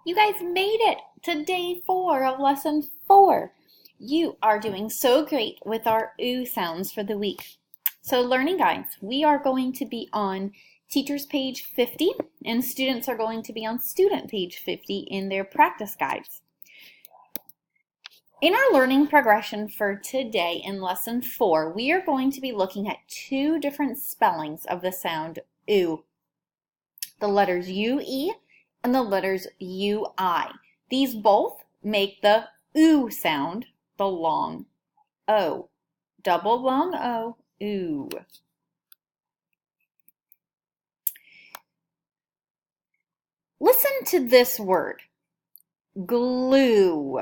You guys made it to day 4 of lesson 4. You are doing so great with our OO sounds for the week. So learning guides, we are going to be on teacher's page 50 and students are going to be on student page 50 in their practice guides. In our learning progression for today in lesson 4, we are going to be looking at 2 different spellings of the sound OO. The letters UE and the letters UI. These both make the OO sound, the long O. Double long O, OO. Listen to this word, glue.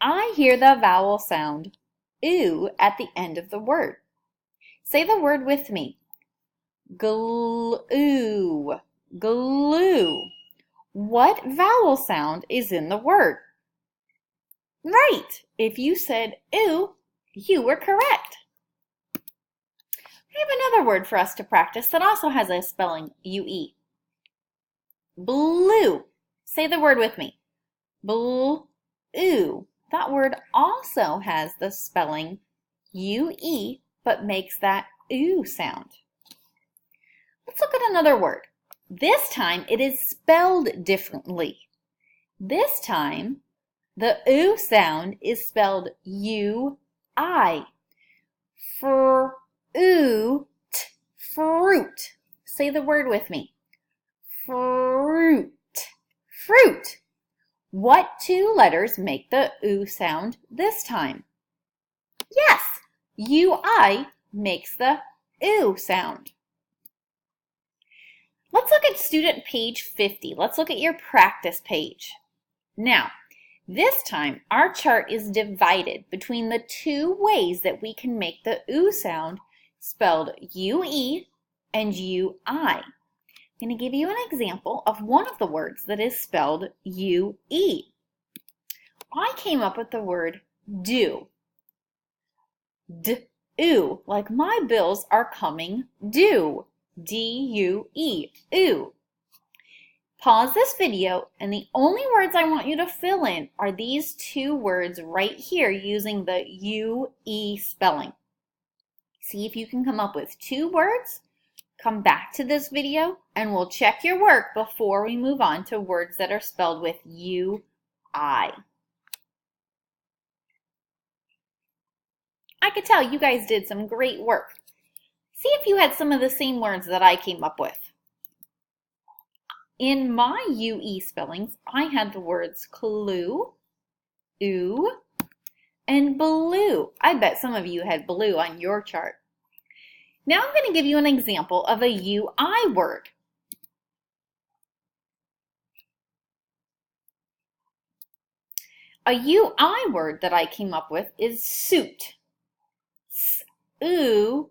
I hear the vowel sound OO at the end of the word. Say the word with me. Glue, glue. What vowel sound is in the word? Right! If you said OO, you were correct. I have another word for us to practice that also has a spelling UE. Blue. Say the word with me. Blue. That word also has the spelling UE, but makes that OO sound. Let's look at another word. This time it is spelled differently. This time the OO sound is spelled UI. Fruit, fruit. Say the word with me. Fruit, fruit. What 2 letters make the OO sound this time? Yes, UI makes the OO sound. Let's look at student page 50. Let's look at your practice page. Now, this time our chart is divided between the 2 ways that we can make the OO sound spelled UE and UI. I'm going to give you an example of one of the words that is spelled UE. I came up with the word do. D-oo, like my bills are coming due. D-U-E, OO. Pause this video, and the only words I want you to fill in are these 2 words right here using the UE spelling. See if you can come up with 2 words. Come back to this video, and we'll check your work before we move on to words that are spelled with UI. I could tell you guys did some great work. See if you had some of the same words that I came up with. In my UE spellings, I had the words clue, OO, and blue. I bet some of you had blue on your chart. Now I'm going to give you an example of a UI word. A UI word that I came up with is suit. S-oo.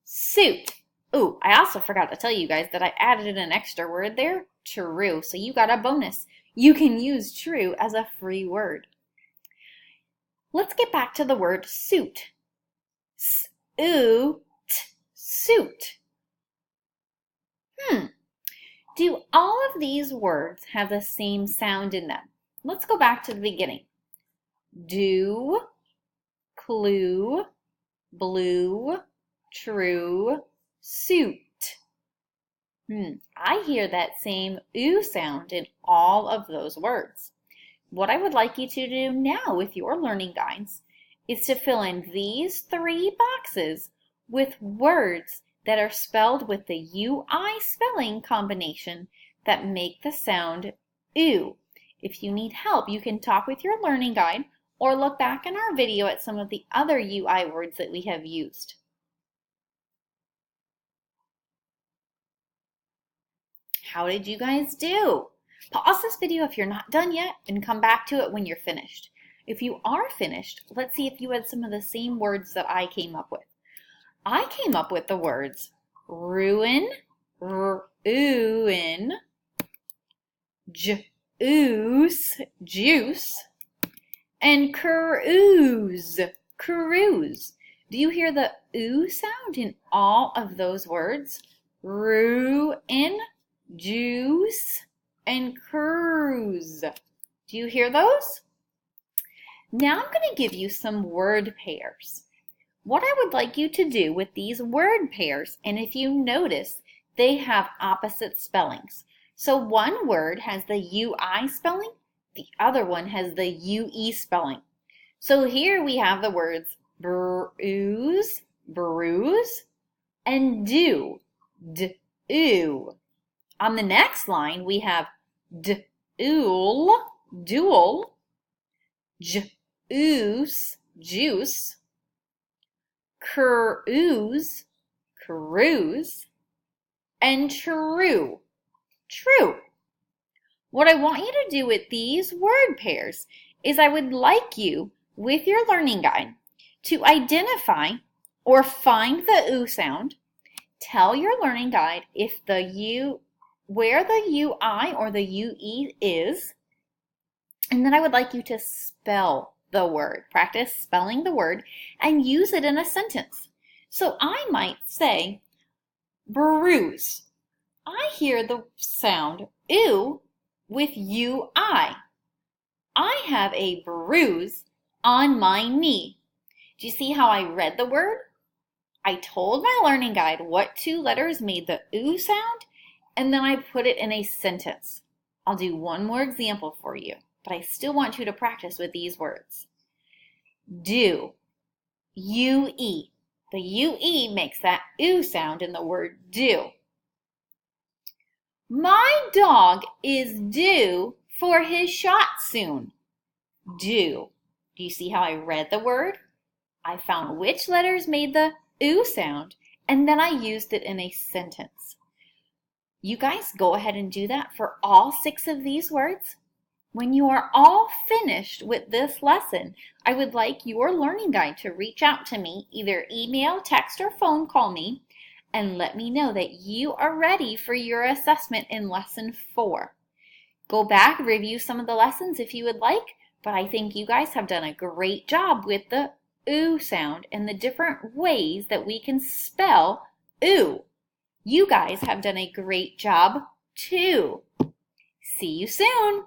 Suit. Ooh, I also forgot to tell you guys that I added an extra word there, true. So you got a bonus. You can use true as a free word. Let's get back to the word suit. S-oo, suit. Do all of these words have the same sound in them? Let's go back to the beginning. Do, clue, blue, true, suit. I hear that same OO sound in all of those words. What I would like you to do now with your learning guides is to fill in these 3 boxes with words that are spelled with the UI spelling combination that make the sound OO. If you need help, you can talk with your learning guide or look back in our video at some of the other UI words that we have used. How did you guys do? Pause this video if you're not done yet and come back to it when you're finished. If you are finished, let's see if you had some of the same words that I came up with. I came up with the words ruin, ruin, juice, juice, and cruise, cruise. Do you hear the OO sound in all of those words? Ruin, juice, and cruise. Do you hear those? Now I'm going to give you some word pairs. What I would like you to do with these word pairs, and if you notice, they have opposite spellings. So one word has the UI spelling, the other one has the UE spelling. So here we have the words bruise, bruise, and do, d-oo. On the next line, we have d-ool, duel, j-oose, juice, cruise, cruise, and true, true. What I want you to do with these word pairs is I would like you, with your learning guide, to identify or find the oo sound, tell your learning guide if the U, where the UI or the UE is, and then I would like you to spell the word. Practice spelling the word and use it in a sentence. So I might say, bruise. I hear the sound oo with UI. I have a bruise on my knee. Do you see how I read the word? I told my learning guide what two letters made the oo sound, and then I put it in a sentence. I'll do one more example for you, but I still want you to practice with these words. Do, UE. The UE makes that oo sound in the word do. My dog is due for his shot soon. Do. Do you see how I read the word? I found which letters made the oo sound, and then I used it in a sentence. You guys go ahead and do that for all 6 of these words. When you are all finished with this lesson, I would like your learning guide to reach out to me, either email, text, or phone call me, and let me know that you are ready for your assessment in Lesson 4. Go back, review some of the lessons if you would like, but I think you guys have done a great job with the oo sound and the different ways that we can spell oo. You guys have done a great job too. See you soon.